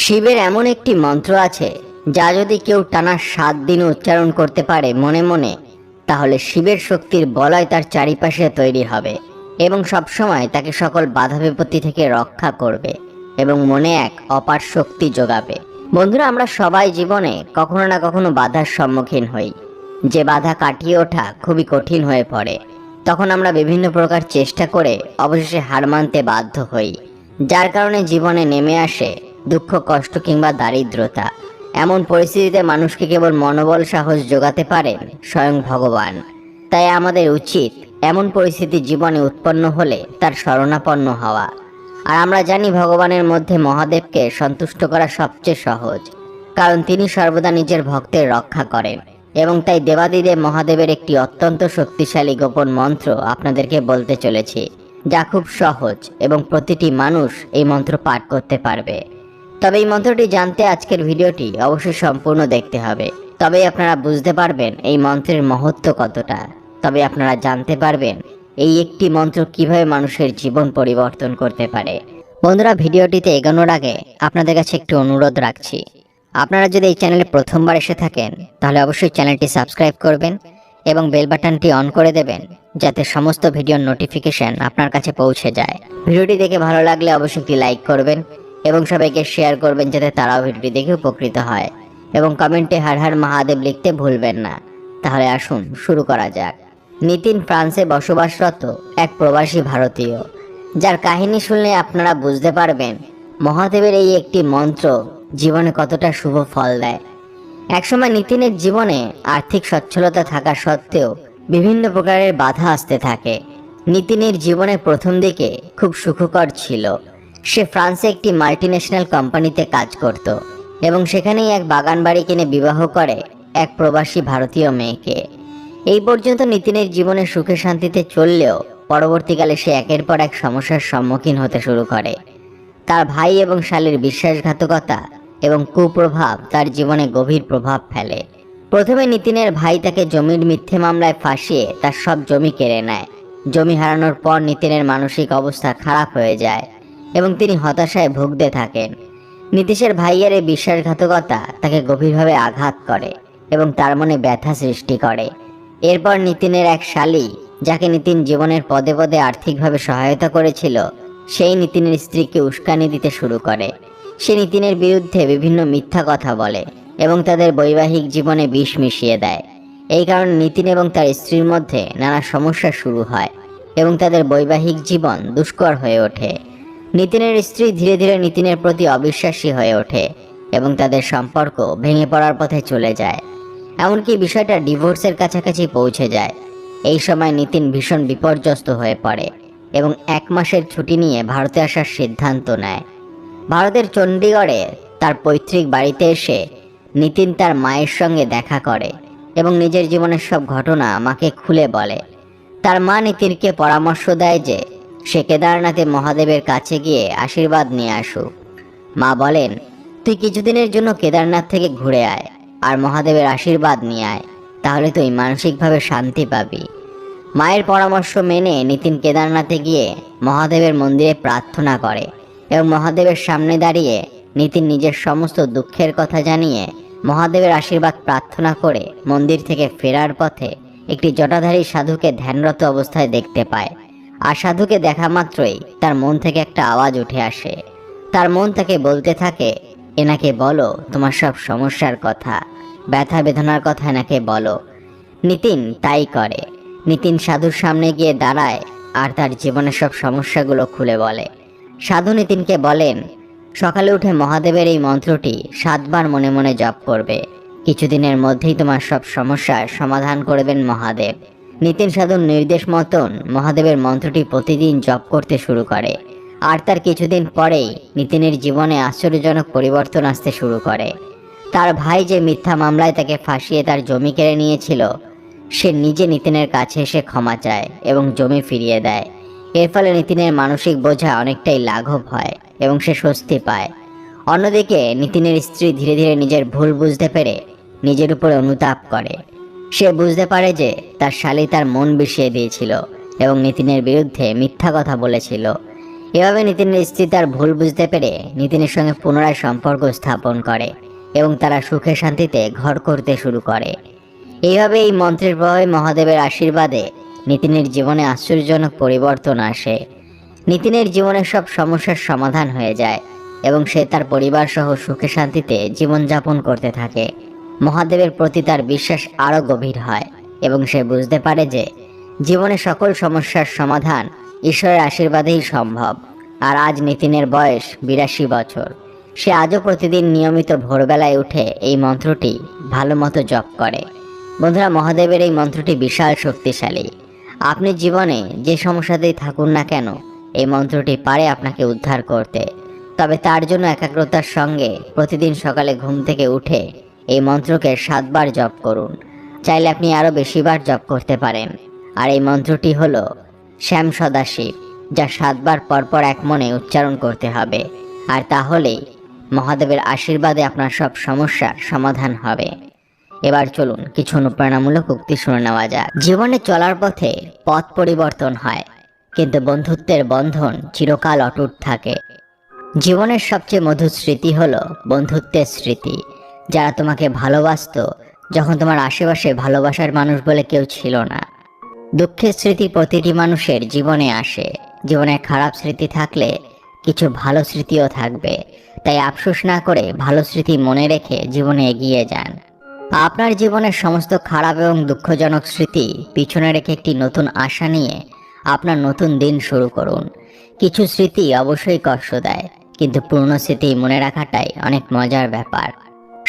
শিবের এমন একটি মন্ত্র আছে যা যদি কেউ টানা 7 দিন উচ্চারণ করতে পারে মনে মনে, তাহলে শিবের শক্তির বলয় তার চারিপাশে তৈরি হবে এবং সবসময় তাকে সকল বাধা বিপত্তি থেকে রক্ষা করবে এবং মনে এক অপার শক্তি যোগাবে। বন্ধুরা, আমরা সবাই জীবনে কখনো না কখনো বাধার সম্মুখীন হই। যে বাধা কাটিয়ে ওঠা খুবই কঠিন হয়ে পড়ে, তখন আমরা বিভিন্ন প্রকার চেষ্টা করে অবশেষে হার মানতে বাধ্য হই, যার কারণে জীবনে নেমে আসে দুঃখ, কষ্ট কিংবা দারিদ্রতা। এমন পরিস্থিতিতে মানুষকে কেবল মনোবল সাহস যোগাতে পারেন স্বয়ং ভগবান। তাই আমাদের উচিত এমন পরিস্থিতি জীবনে উৎপন্ন হলে তার শরণাপন্ন হওয়া। আর আমরা জানি ভগবানের মধ্যে মহাদেবকে সন্তুষ্ট করা সবচেয়ে সহজ, কারণ তিনি সর্বদা নিজের ভক্তের রক্ষা করেন। এবং তাই দেবাদিদেব মহাদেবের একটি অত্যন্ত শক্তিশালী গোপন মন্ত্র আপনাদেরকে বলতে চলেছি, যা খুব সহজ এবং প্রতিটি মানুষ এই মন্ত্র পাঠ করতে পারবে। তবে এই মন্ত্রটি জানতে আজকের ভিডিওটি অবশ্যই সম্পূর্ণ দেখতে হবে। তবেই আপনারা বুঝতে পারবেন এই মন্ত্রের মহত্ব কতটা। তবে আপনারা জানতে পারবেন এই একটি মন্ত্র কিভাবে মানুষের জীবন পরিবর্তন করতে পারে। বন্ধুরা, ভিডিওটিতে এগোনোর আগে আপনাদের কাছে একটি অনুরোধ রাখছি। আপনারা যদি এই চ্যানেলে প্রথমবার এসে থাকেন তাহলে অবশ্যই চ্যানেলটি সাবস্ক্রাইব করবেন এবং বেল বাটনটি অন করে দেবেন, যাতে সমস্ত ভিডিওর নোটিফিকেশন আপনার কাছে পৌঁছে যায়। ভিডিওটি দেখে ভালো লাগলে অবশ্যই একটি লাইক করবেন এবং সবাইকে শেয়ার করবেন, যাতে তারাও ভিডিওটি দেখে উপকৃত হয়। এবং কমেন্টে হর হর মহাদেব লিখতে ভুলবেন না। তাহলে আসুন শুরু করা যাক। নিতিন ফ্রান্সে বসবাসরত এক প্রবাসী ভারতীয়, যার কাহিনী শুনলে আপনারা বুঝতে পারবেন মহাদেবের এই একটি মন্ত্র জীবনে কতটা শুভ ফল দেয়। একসময় নিতিনের জীবনে আর্থিক সচ্ছলতা থাকা সত্ত্বেও বিভিন্ন প্রকারের বাধা আসতে থাকে। নিতিনের জীবনে প্রথম দিকে খুব সুখকর ছিল। সে ফ্রান্সে একটি মাল্টিন্যাশনাল কোম্পানিতে কাজ করত এবং সেখানেই এক বাগান বাড়ি কিনে বিবাহ করে এক প্রবাসী ভারতীয় মেয়েকে। এই পর্যন্ত নিতিনের জীবনে সুখে শান্তিতে চললেও পরবর্তীকালে সে একের পর এক সমস্যার সম্মুখীন হতে শুরু করে। তার ভাই এবং শালীর বিশ্বাসঘাতকতা এবং কুপ্রভাব তার জীবনে গভীর প্রভাব ফেলে। প্রথমে নিতিনের ভাই তাকে জমির মিথ্যে মামলায় ফাঁসিয়ে তার সব জমি কেড়ে নেয়। জমি হারানোর পর নিতিনের মানসিক অবস্থা খারাপ হয়ে যায় এবং তিনি হতাশায় ভুগতে থাকেন। নীতিশের ভাইয়ের এই বিশ্বাসঘাতকতা তাকে গভীরভাবে আঘাত করে এবং তার মনে ব্যথা সৃষ্টি করে। এরপর নিতিনের এক শালী, যাকে নিতিন জীবনের পদে পদে আর্থিকভাবে সহায়তা করেছিল, সেই নিতিনের স্ত্রীকে উস্কানি দিতে শুরু করে। সে নিতিনের বিরুদ্ধে বিভিন্ন মিথ্যা কথা বলে এবং তাদের বৈবাহিক জীবনে বিষ মিশিয়ে দেয়। এই কারণে নিতিন এবং তার স্ত্রীর মধ্যে নানা সমস্যা শুরু হয় এবং তাদের বৈবাহিক জীবন দুষ্কর হয়ে ওঠে। নিতিনের স্ত্রী ধীরে ধীরে নিতিনের প্রতি অবিশ্বাসী হয়ে ওঠে এবং তাদের সম্পর্ক ভেঙে পড়ার পথে চলে যায়। এমনকি বিষয়টা ডিভোর্সের কাছাকাছি পৌঁছে যায়। এই সময় নিতিন ভীষণ বিপর্যস্ত হয়ে পড়ে এবং 1 মাসের ছুটি নিয়ে ভারতে আসার সিদ্ধান্ত নেয়। ভারতের চণ্ডীগড়ে তার পৈতৃক বাড়িতে এসে নিতিন তার মায়ের সঙ্গে দেখা করে এবং নিজের জীবনের সব ঘটনা মাকে খুলে বলে। তার মা নিতিনকে পরামর্শ দেয় যে সে কেদারনাথে মহাদেবের কাছে গিয়ে আশীর্বাদ নিয়ে আসুক। মা বলেন, তুই কিছুদিনের জন্য কেদারনাথ থেকে ঘুরে আয় আর মহাদেবের আশীর্বাদ নিয়ে আয়, তাহলে তুই মানসিকভাবে শান্তি পাবি। মায়ের পরামর্শ মেনে নিতিন কেদারনাথে গিয়ে মহাদেবের মন্দিরে প্রার্থনা করে এবং মহাদেবের সামনে দাঁড়িয়ে নিতিন নিজের সমস্ত দুঃখের কথা জানিয়ে মহাদেবের আশীর্বাদ প্রার্থনা করে মন্দির থেকে ফেরার পথে একটি জটাধারী সাধুকে ধ্যানরত অবস্থায় দেখতে পায়। আর সাধুকে দেখা মাত্রই তার মন থেকে একটা আওয়াজ উঠে আসে। তার মন তাকে বলতে থাকে, এনাকে বলো তোমার সব সমস্যার কথা, ব্যথা বেদনার কথা এনাকে বলো। নিতিন তাই করে। নিতিন সাধুর সামনে গিয়ে দাঁড়ায় আর তার জীবনের সব সমস্যাগুলো খুলে বলে। সাধু নিতিনকে বলেন, সকালে উঠে মহাদেবের এই মন্ত্রটি 7 বার মনে মনে জপ করবে। কিছুদিনের মধ্যেই তোমার সব সমস্যার সমাধান করবেন মহাদেব। নিতিন সাধুর নির্দেশ মতন মহাদেবের মন্ত্রটি প্রতিদিন জপ করতে শুরু করে। আর তার কিছুদিন পরেই নিতিনের জীবনে আশ্চর্যজনক পরিবর্তন আসতে শুরু করে। তার ভাই যে মিথ্যা মামলায় তাকে ফাঁসিয়ে তার জমি কেড়ে নিয়েছিল, সে নিজে নিতিনের কাছে এসে ক্ষমা চায় এবং জমি ফিরিয়ে দেয়। এর ফলে নিতিনের মানসিক বোঝা অনেকটাই লাঘব হয় এবং সে স্বস্তি পায়। অন্যদিকে নিতিনের স্ত্রী ধীরে ধীরে নিজের ভুল বুঝতে পেরে নিজের উপরে অনুতাপ করে। সে বুঝতে পারে যে তার শালী তার মন বিষিয়ে দিয়েছিল এবং নিতিনের বিরুদ্ধে মিথ্যা কথা বলেছিল। এভাবে নিতিনের স্ত্রী তার ভুল বুঝতে পেরে নিতিনের সঙ্গে পুনরায় সম্পর্ক স্থাপন করে এবং তারা সুখে শান্তিতে ঘর করতে শুরু করে। এইভাবে এই মন্ত্রের প্রভাবে মহাদেবের আশীর্বাদে নিতিনের জীবনে আশ্চর্যজনক পরিবর্তন আসে। নিতিনের জীবনের সব সমস্যার সমাধান হয়ে যায় এবং সে তার পরিবার সহ সুখে শান্তিতে জীবনযাপন করতে থাকে। মহাদেবের প্রতি তার বিশ্বাস আরও গভীর হয় এবং সে বুঝতে পারে যে জীবনে সকল সমস্যার সমাধান ঈশ্বরের আশীর্বাদেই সম্ভব। আর আজ নিতিনের বয়স 82 বছর। সে আজও প্রতিদিন নিয়মিত ভোরবেলায় উঠে এই মন্ত্রটি ভালো মতো জপ করে। বন্ধুরা, মহাদেবের এই মন্ত্রটি বিশাল শক্তিশালী। আপনি জীবনে যে সমস্যাতেই থাকুন না কেন, এই মন্ত্রটি পারে আপনাকে উদ্ধার করতে। তবে তার জন্য একাগ্রতার সঙ্গে প্রতিদিন সকালে ঘুম থেকে উঠে এই মন্ত্রকে 7 বার জপ করুন। চাইলে আপনি আরও বেশিবার জপ করতে পারেন। আর এই মন্ত্রটি হলো শ্যাম সদাশিব, যা 7 বার পরপর এক মনে উচ্চারণ করতে হবে। আর তাহলেই মহাদেবের আশীর্বাদে আপনার সব সমস্যার সমাধান হবে। এবার চলুন কিছু অনুপ্রেরণামূলক উক্তি শুনে নেওয়া যাক। জীবনে চলার পথে পথ পরিবর্তন হয়, কিন্তু বন্ধুত্বের বন্ধন চিরকাল অটুট থাকে। জীবনের সবচেয়ে মধুর স্মৃতি হলো বন্ধুত্বের স্মৃতি। যারা তোমাকে ভালোবাসতো যখন তোমার আশেপাশে ভালোবাসার মানুষ বলে কেউ ছিল না। দুঃখের স্মৃতি প্রতিটি মানুষের জীবনে আসে। জীবনে খারাপ স্মৃতি থাকলে কিছু ভালো স্মৃতিও থাকবে। তাই আফসোস না করে ভালো স্মৃতি মনে রেখে জীবনে এগিয়ে যান। আপনার জীবনের সমস্ত খারাপ এবং দুঃখজনক স্মৃতি পিছনে রেখে একটি নতুন আশা নিয়ে আপনার নতুন দিন শুরু করুন। কিছু স্মৃতি অবশ্যই কষ্ট দেয়, কিন্তু পুরনো স্মৃতি মনে রাখাটাই অনেক মজার ব্যাপার।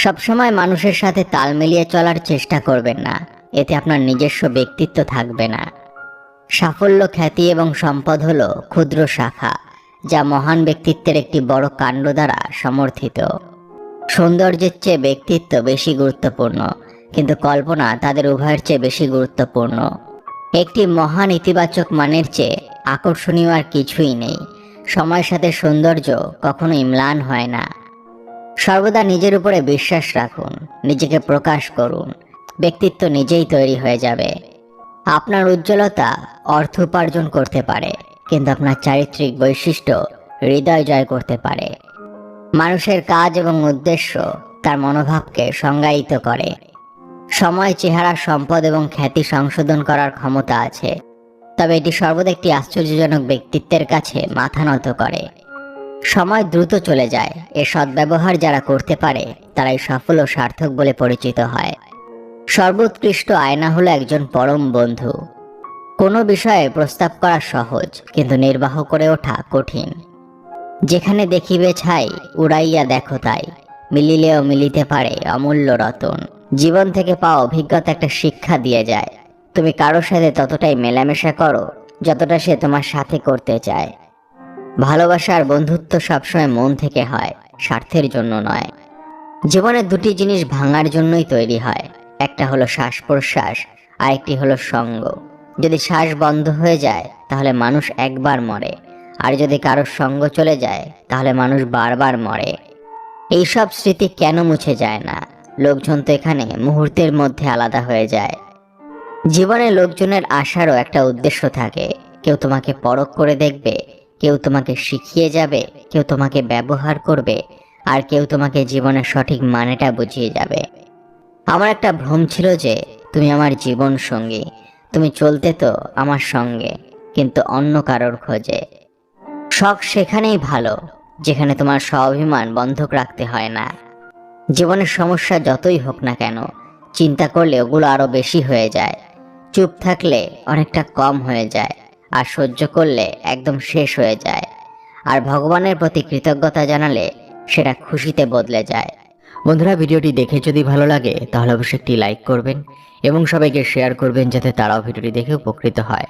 সবসময় মানুষের সাথে তাল মিলিয়ে চলার চেষ্টা করবেন না, এতে আপনার নিজস্ব ব্যক্তিত্ব থাকবে না। সাফল্য, খ্যাতি এবং সম্পদ হলো ক্ষুদ্র শাখা, যা মহান ব্যক্তিত্বের একটি বড় কাণ্ড দ্বারা সমর্থিত। সৌন্দর্যের চেয়ে ব্যক্তিত্ব বেশি গুরুত্বপূর্ণ, কিন্তু কল্পনা তাদের উভয়ের চেয়ে বেশি গুরুত্বপূর্ণ। একটি মহান ইতিবাচক মানের চেয়ে আকর্ষণীয় আর কিছুই নেই। সময়ের সাথে সৌন্দর্য কখনোই ম্লান হয় না। সর্বদা নিজের উপরে বিশ্বাস রাখুন, নিজেকে প্রকাশ করুন। ব্যক্তিত্ব নিজেই তৈরি হয়ে যাবে। আপনার উজ্জ্বলতা অর্থ উপার্জন করতে পারে, কিন্তু আপনার চারিত্রিক বৈশিষ্ট্য হৃদয় জয় করতে পারে। মানুষের কাজ এবং উদ্দেশ্য তার মনোভাবকে সংজ্ঞায়িত করে। সময়, চেহারা, সম্পদ এবং খ্যাতি সংশোধন করার ক্ষমতা আছে, তবে এটি সর্বদা একটি আশ্চর্যজনক ব্যক্তিত্বের কাছে মাথা নত করে। সময় দ্রুত চলে যায়, এর সদ্ব্যবহার যারা করতে পারে তারাই সফল ও সার্থক বলে পরিচিত হয়। সর্বোৎকৃষ্ট আয়না হলো একজন পরম বন্ধু। কোনো বিষয়ে প্রস্তাব করা সহজ, কিন্তু নির্বাহ করে ওঠা কঠিন। যেখানে দেখিবে ছাই, উড়াইয়া দেখো তাই, মিলিলেও মিলিতে পারে অমূল্য রতন। জীবন থেকে পাওয়া অভিজ্ঞতা একটা শিক্ষা দিয়ে যায়। তুমি কারোর সাথে ততটাই মেলামেশা করো যতটা সে তোমার সাথে করতে চায়। ভালোবাসা আর বন্ধুত্ব সবসময় মন থেকে হয়, স্বার্থের জন্য নয়। জীবনে দুটি জিনিস ভাঙার জন্যই তৈরি হয়, একটা হলো শ্বাস প্রশ্বাস, আর একটি হলো সঙ্গ। যদি শ্বাস বন্ধ হয়ে যায় তাহলে মানুষ একবার মরে, আর যদি কারোর সঙ্গ চলে যায় তাহলে মানুষ বারবার মরে। এইসব স্মৃতি কেন মুছে যায় না? লোকজন তো এখানে মুহূর্তের মধ্যে আলাদা হয়ে যায়। জীবনে লোকজনের আসারও একটা উদ্দেশ্য থাকে। কেউ তোমাকে পরখ করে দেখবে, কেউ তোমাকে শিখিয়ে যাবে, কেউ তোমাকে ব্যবহার করবে, আর কেউ তোমাকে জীবনের সঠিক মানেটা বুঝিয়ে যাবে। আমার একটা ভ্রম ছিল যে তুমি আমার জীবন সঙ্গী, তুমি চলতে তো আমার সঙ্গে, কিন্তু অন্য কারোর খোঁজে। শখ সেখানেই ভালো যেখানে তোমার স্বাভিমান বন্ধক রাখতে হয় না। জীবনের সমস্যা যতই হোক না কেন, চিন্তা করলে ওগুলো আরো বেশি হয়ে যায়। চুপ থাকলে অনেকটা কম হয়ে যায়, আর সহ্য করলে একদম শেষ হয়ে যায়। আর ভগবানের প্রতি কৃতজ্ঞতা জানালে সেটা খুশিতে বদলে যায়। বন্ধুরা, ভিডিওটি দেখে যদি ভালো লাগে তাহলে অবশ্যই একটি লাইক করবেন এবং সবাইকে শেয়ার করবেন, যাতে তারাও ভিডিওটি দেখে উপকৃত হয়।